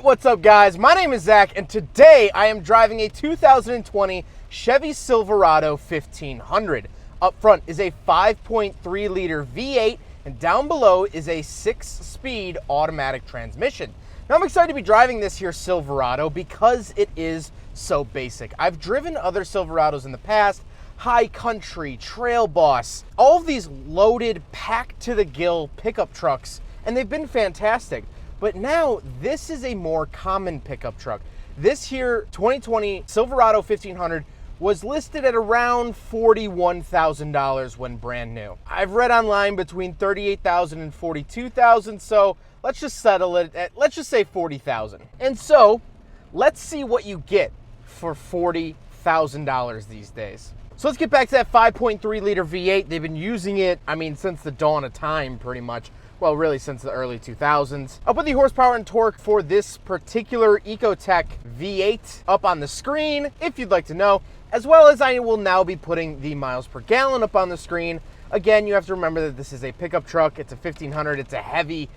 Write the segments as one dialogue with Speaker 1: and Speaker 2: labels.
Speaker 1: Alright, what's up guys? My name is Zach and today I am driving a 2020 Chevy Silverado 1500. Up front is a 5.3 liter V8 and down below is a 6-speed automatic transmission. Now I'm excited to be driving this here Silverado because it is so basic. I've driven other Silverados in the past, High Country, Trail Boss, all of these loaded, packed to the gill pickup trucks, and they've been fantastic. But now this is a more common pickup truck. This here 2020 Silverado 1500 was listed at around $41,000 when brand new. I've read online between $38,000 and $42,000, so let's just settle it at, let's just say $40,000. And so let's see what you get for $40,000 these days. So let's get back to that 5.3 liter V8. They've been using it, since the dawn of time pretty much. Well, really since the early 2000s. I'll put the horsepower and torque for this particular Ecotec V8 up on the screen if you'd like to know, as well as I will now be putting the miles per gallon up on the screen. Again, you have to remember that this is a pickup truck. It's a 1500. It's a heavy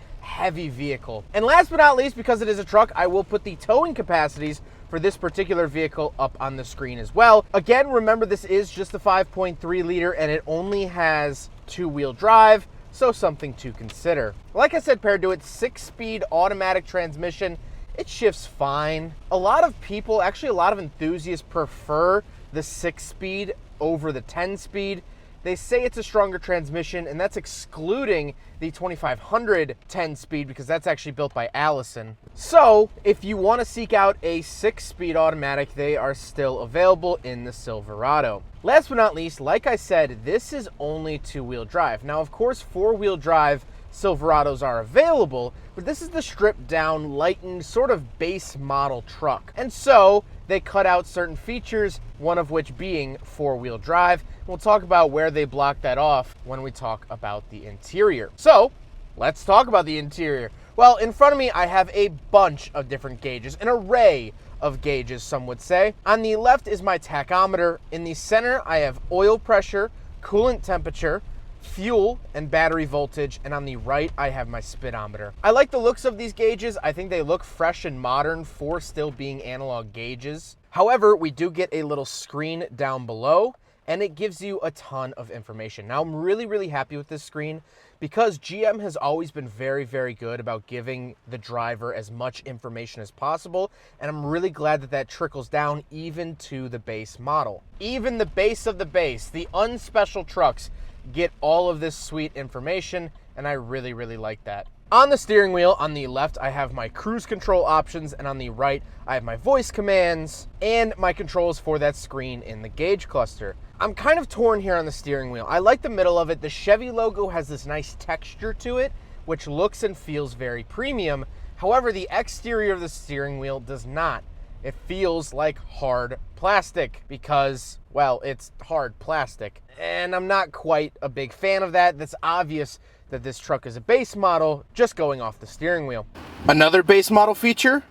Speaker 1: vehicle. And last but not least, because it is a truck, I will put the towing capacities for this particular vehicle up on the screen as well. Again, remember this is just a 5.3 liter and it only has 2-wheel drive. So something to consider. Like I said, paired to it, 6-speed automatic transmission, it shifts fine. A lot of people, actually a lot of enthusiasts prefer the 6-speed over the 10-speed. They say it's a stronger transmission, and that's excluding the 2500 10-speed because that's actually built by Allison. So if you want to seek out a 6-speed automatic, they are still available in the Silverado. Last but not least, like I said, this is only 2-wheel drive. Now, of course, 4-wheel drive Silverados are available, but this is the stripped down, lightened, sort of base model truck. And so they cut out certain features, one of which being 4-wheel drive. We'll talk about where they block that off when we talk about the interior. So let's talk about the interior. Well, in front of me, I have a bunch of different gauges, an array of gauges, some would say. On the left is my tachometer. In the center, I have oil pressure, coolant temperature, fuel, and battery voltage. And on the right, I have my speedometer. I like the looks of these gauges. I think they look fresh and modern for still being analog gauges. However, we do get a little screen down below, and it gives you a ton of information. Now, I'm really happy with this screen because GM has always been very good about giving the driver as much information as possible, and I'm really glad that that trickles down even to the base model. Even the base of the base, the unspecial trucks, get all of this sweet information, and I really like that. On the steering wheel, on the left, I have my cruise control options, and on the right, I have my voice commands and my controls for that screen in the gauge cluster. I'm kind of torn here on the steering wheel. I like the middle of it. The Chevy logo has this nice texture to it, which looks and feels very premium. However, the exterior of the steering wheel does not. It feels like hard plastic because, well, it's hard plastic. And I'm not quite a big fan of that. That's obvious that this truck is a base model, just going off the steering wheel. Another base model feature,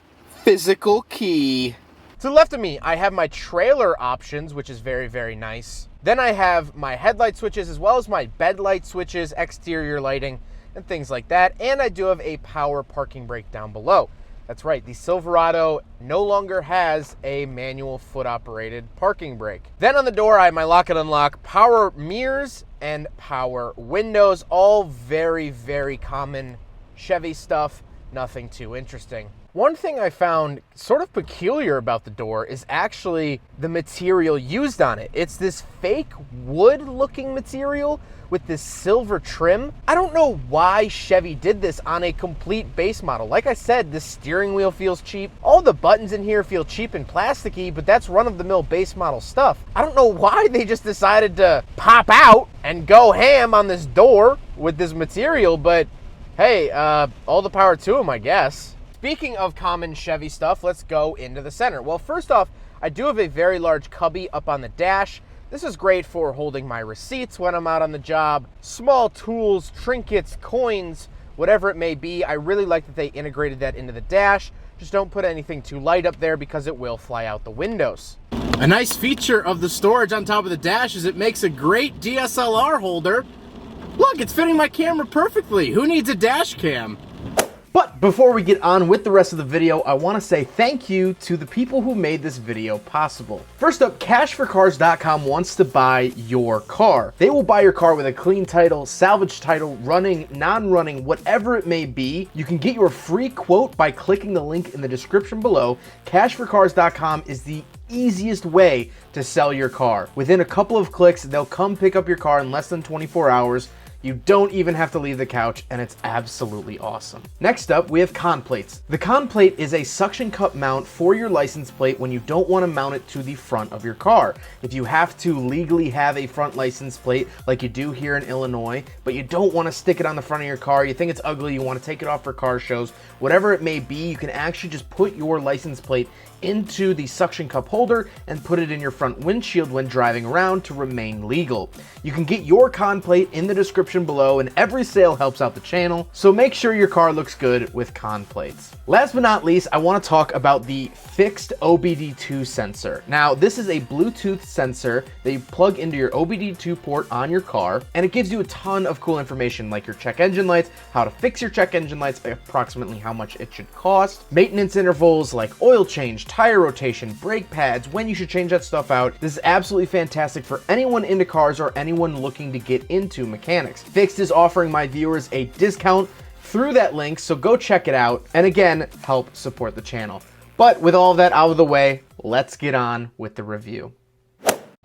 Speaker 1: physical key. To the left of me, I have my trailer options, which is very nice. Then I have my headlight switches as well as my bed light switches, exterior lighting, and things like that. And I do have a power parking brake down below. That's right, the Silverado no longer has a manual foot-operated parking brake. Then on the door, I have my lock and unlock, power mirrors, and power windows. All very common Chevy stuff, nothing too interesting. One thing I found sort of peculiar about the door is actually the material used on it. It's this fake wood-looking material with this silver trim. I don't know why Chevy did this on a complete base model. Like I said, the steering wheel feels cheap. All the buttons in here feel cheap and plasticky, but that's run-of-the-mill base model stuff. I don't know why they just decided to pop out and go ham on this door with this material, but hey, all the power to them, I guess. Speaking of common Chevy stuff, let's go into the center. Well, first off, I do have a very large cubby up on the dash. This is great for holding my receipts when I'm out on the job, small tools, trinkets, coins, whatever it may be. I really like that they integrated that into the dash. Just don't put anything too light up there because it will fly out the windows. A nice feature of the storage on top of the dash is it makes a great DSLR holder. Look, it's fitting my camera perfectly. Who needs a dash cam? But before we get on with the rest of the video, I want to say thank you to the people who made this video possible. First up, cashforcars.com wants to buy your car. They will buy your car with a clean title, salvage title, running, non-running, whatever it may be. You can get your free quote by clicking the link in the description below. Cashforcars.com is the easiest way to sell your car. Within a couple of clicks, they'll come pick up your car in less than 24 hours. You don't even have to leave the couch, and it's absolutely awesome. Next up, we have con plates. The con plate is a suction cup mount for your license plate when you don't want to mount it to the front of your car. If you have to legally have a front license plate like you do here in Illinois, but you don't want to stick it on the front of your car, you think it's ugly, you want to take it off for car shows, whatever it may be, you can actually just put your license plate into the suction cup holder and put it in your front windshield when driving around to remain legal. You can get your con plate in the description below, and every sale helps out the channel, so make sure your car looks good with con plates. Last but not least, I want to talk about the fixed OBD2 sensor. Now, this is a Bluetooth sensor that you plug into your OBD2 port on your car, and it gives you a ton of cool information like your check engine lights, how to fix your check engine lights, approximately how much it should cost, maintenance intervals like oil change, tire rotation, brake pads, when you should change that stuff out. This is absolutely fantastic for anyone into cars or anyone looking to get into mechanics. Fixed is offering my viewers a discount through that link, so go check it out, and again, help support the channel. But with all of that out of the way, let's get on with the review.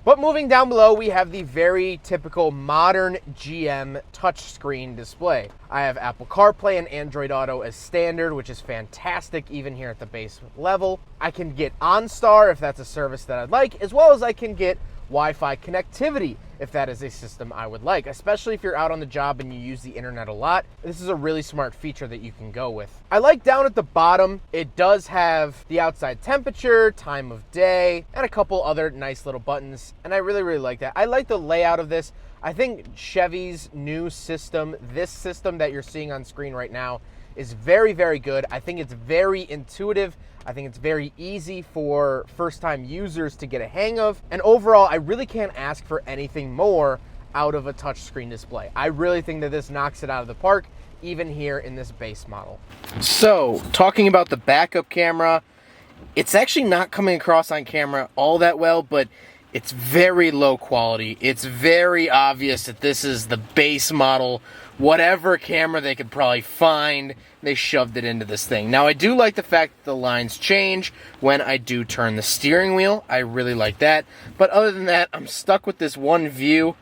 Speaker 1: But moving down below, we have the very typical modern GM touchscreen display. I have Apple CarPlay and Android Auto as standard, which is fantastic even here at the base level. I can get OnStar if that's a service that I'd like, as well as I can get Wi-Fi connectivity if that is a system I would like, especially if you're out on the job and you use the internet a lot. This is a really smart feature that you can go with. I like down at the bottom, it does have the outside temperature, time of day, and a couple other nice little buttons, and I really, really like that. I like the layout of this. I think Chevy's new system, this system that you're seeing on screen right now, is very, very good. I think it's very intuitive. I think it's very easy for first-time users to get a hang of. And overall, I really can't ask for anything more out of a touchscreen display. I really think that this knocks it out of the park, even here in this base model. So, talking about the backup camera, it's actually not coming across on camera all that well, but it's very low quality. It's very obvious that this is the base model. Whatever camera they could probably find, they shoved it into this thing. Now, I do like the fact that the lines change when I do turn the steering wheel. I really like that. But other than that, I'm stuck with this one view.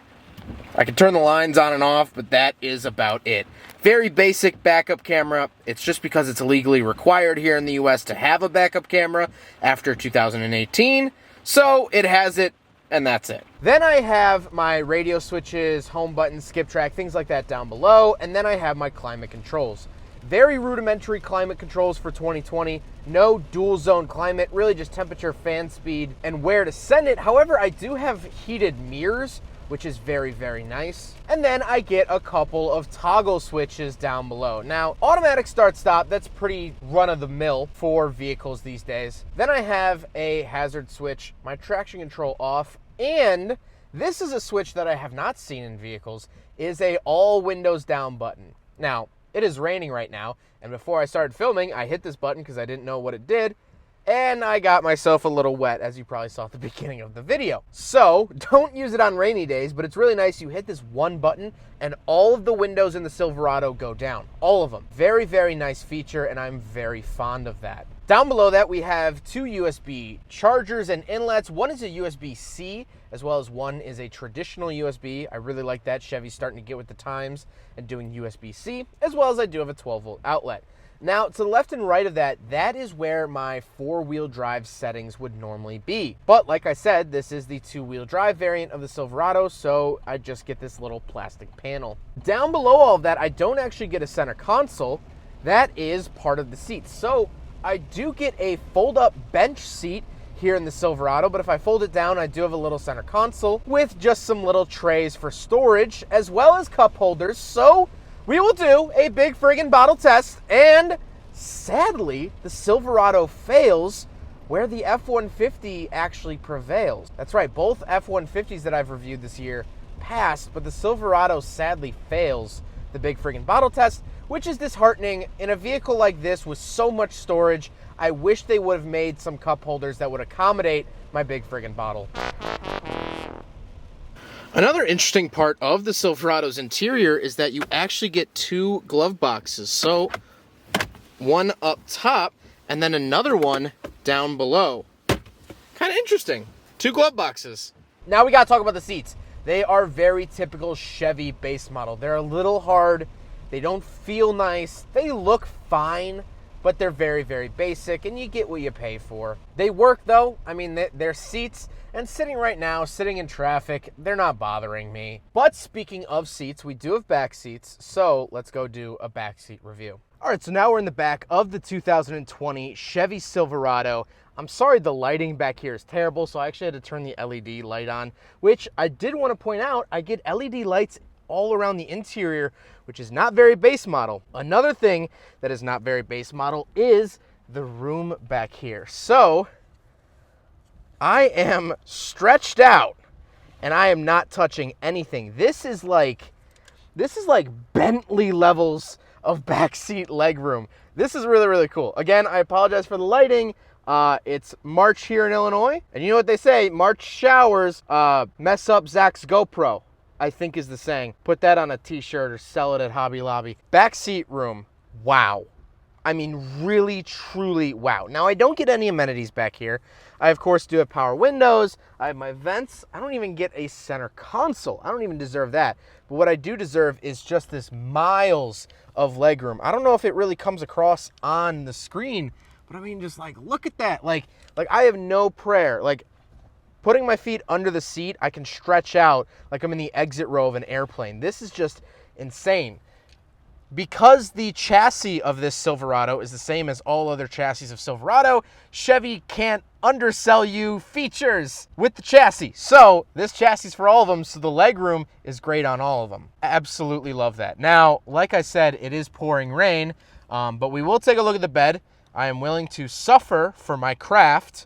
Speaker 1: I can turn the lines on and off, but that is about it. Very basic backup camera. It's just because it's legally required here in the US to have a backup camera after 2018. So it has it, and that's it. Then I have my radio switches, home button, skip track, things like that down below, and then I have my climate controls. Very rudimentary climate controls for 2020. No dual zone climate, really just temperature, fan speed, and where to send it. However, I do have heated mirrors, which is very, very nice. And then I get a couple of toggle switches down below. Now, automatic start-stop, that's pretty run-of-the-mill for vehicles these days. Then I have a hazard switch, my traction control off, and this is a switch that I have not seen in vehicles, is a all windows down button. Now, it is raining right now, and before I started filming, I hit this button because I didn't know what it did, and I got myself a little wet, as you probably saw at the beginning of the video. So, don't use it on rainy days, but it's really nice. You hit this one button, and all of the windows in the Silverado go down. All of them. Very, very nice feature, and I'm very fond of that. Down below that, we have two USB chargers and inlets. One is a USB-C, as well as one is a traditional USB. I really like that. Chevy's starting to get with the times and doing USB-C, as well as I do have a 12-volt outlet. Now, to the left and right of that, that is where my four-wheel drive settings would normally be. But like I said, this is the two-wheel drive variant of the Silverado, so I just get this little plastic panel. Down below all of that, I don't actually get a center console. That is part of the seat. So I do get a fold-up bench seat here in the Silverado, but if I fold it down, I do have a little center console with just some little trays for storage, as well as cup holders. So we will do a big friggin' bottle test, and sadly, the Silverado fails where the F-150 actually prevails. That's right, both F-150s that I've reviewed this year passed, but the Silverado sadly fails the Big Friggin' Bottle Test, which is disheartening. In a vehicle like this with so much storage, I wish they would have made some cup holders that would accommodate my Big Friggin' Bottle. Another interesting part of the Silverado's interior is that you actually get 2 glove boxes. So, one up top and then another one down below. Kind of interesting. 2 glove boxes. Now we gotta talk about the seats. They are very typical Chevy base model. They're a little hard. They don't feel nice. They look fine, but they're very, very basic, and you get what you pay for. They work though. I mean, they're seats, and sitting right now, sitting in traffic, they're not bothering me. But speaking of seats, we do have back seats, so let's go do a back seat review. All right, so now we're in the back of the 2020 Chevy Silverado. I'm sorry the lighting back here is terrible, so I actually had to turn the LED light on, which I did want to point out, I get LED lights all around the interior, which is not very base model. Another thing that is not very base model is the room back here. So I am stretched out and I am not touching anything. This is like Bentley levels of backseat legroom. This is really, really cool. Again, I apologize for the lighting. It's March here in Illinois, and you know what they say, March showers mess up Zach's GoPro, I think is the saying. Put that on a t-shirt or sell it at Hobby Lobby. Backseat room, wow. I mean, really, truly wow. Now, I don't get any amenities back here. I, of course, do have power windows. I have my vents. I don't even get a center console. I don't even deserve that. But what I do deserve is just this miles of legroom. I don't know if it really comes across on the screen, but I mean, just like, look at that. Like I have no prayer. Like, putting my feet under the seat, I can stretch out like I'm in the exit row of an airplane. This is just insane. Because the chassis of this Silverado is the same as all other chassis of Silverado, Chevy can't undersell you features with the chassis. So this chassis is for all of them, so the legroom is great on all of them. Absolutely love that. Now, like I said, it is pouring rain, but we will take a look at the bed. I am willing to suffer for my craft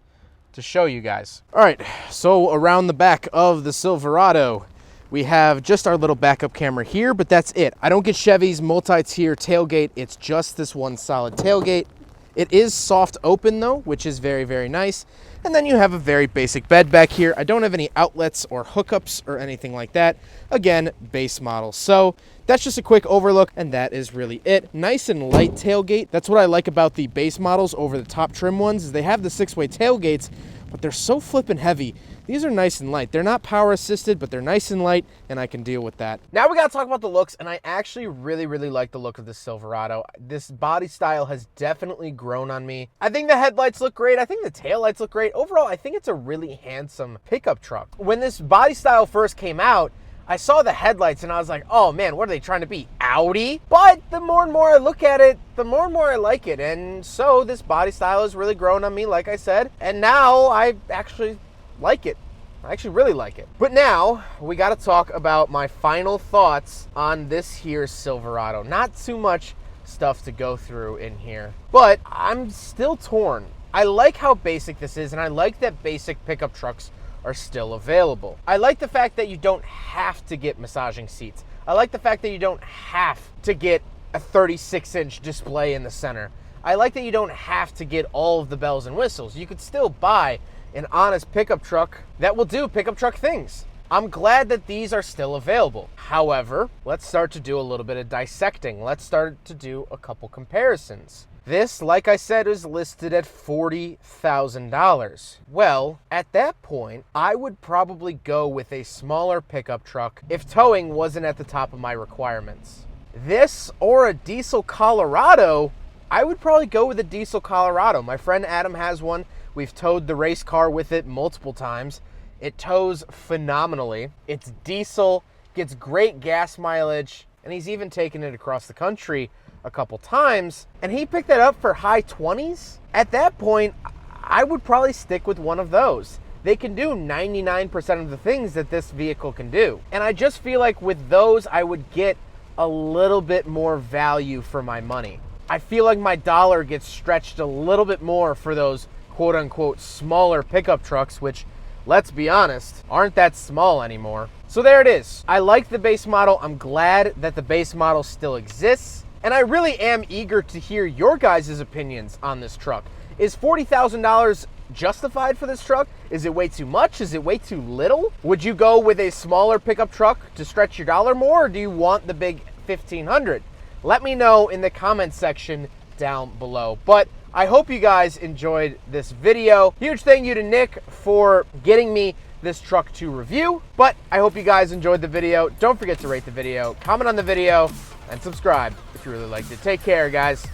Speaker 1: to show you guys. All right, so around the back of the Silverado, we have just our little backup camera here, but that's it. I don't get Chevy's multi-tier tailgate. It's just this one solid tailgate. It is soft open though, which is very, very nice. And then you have a very basic bed back here. I don't have any outlets or hookups or anything like that. Again, base model. So that's just a quick overlook, and that is really it. Nice and light tailgate. That's what I like about the base models over the top trim ones, is they have the 6-way tailgates, but they're so flippin' heavy. These are nice and light. They're not power assisted, but they're nice and light, and I can deal with that. Now we gotta talk about the looks, and I actually really, really like the look of this Silverado. This body style has definitely grown on me. I think the headlights look great. I think the taillights look great. Overall, I think it's a really handsome pickup truck. When this body style first came out, I saw the headlights and I was like, oh man, what are they trying to be, Audi? But the more and more I look at it, the more and more I like it. And so this body style has really grown on me, like I said. And now I actually like it. I actually really like it. But now we got to talk about my final thoughts on this here Silverado. Not too much stuff to go through in here, but I'm still torn. I like how basic this is, and I like that basic pickup trucks are still available. I like the fact that you don't have to get massaging seats. I like the fact that you don't have to get a 36-inch display in the center. I like that you don't have to get all of the bells and whistles. You could still buy an honest pickup truck that will do pickup truck things. I'm glad that these are still available. However, let's start to do a little bit of dissecting. Let's start to do a couple comparisons. This, like I said, is listed at $40,000. Well, at that point, I would probably go with a smaller pickup truck if towing wasn't at the top of my requirements. This or a diesel Colorado, I would probably go with a diesel Colorado. My friend Adam has one. We've towed the race car with it multiple times. It tows phenomenally. It's diesel, gets great gas mileage, and he's even taken it across the country a couple times, and he picked that up for high 20s. At that point, I would probably stick with one of those. They can do 99% of the things that this vehicle can do. And I just feel like with those, I would get a little bit more value for my money. I feel like my dollar gets stretched a little bit more for those quote unquote smaller pickup trucks, which, let's be honest, aren't that small anymore. So there it is. I like the base model. I'm glad that the base model still exists. And I really am eager to hear your guys' opinions on this truck. Is $40,000 justified for this truck? Is it way too much? Is it way too little? Would you go with a smaller pickup truck to stretch your dollar more, or do you want the big 1500? Let me know in the comment section down below. But I hope you guys enjoyed this video. Huge thank you to Nick for getting me this truck to review. But I hope you guys enjoyed the video. Don't forget to rate the video, comment on the video, and subscribe if you really liked it. Take care, guys.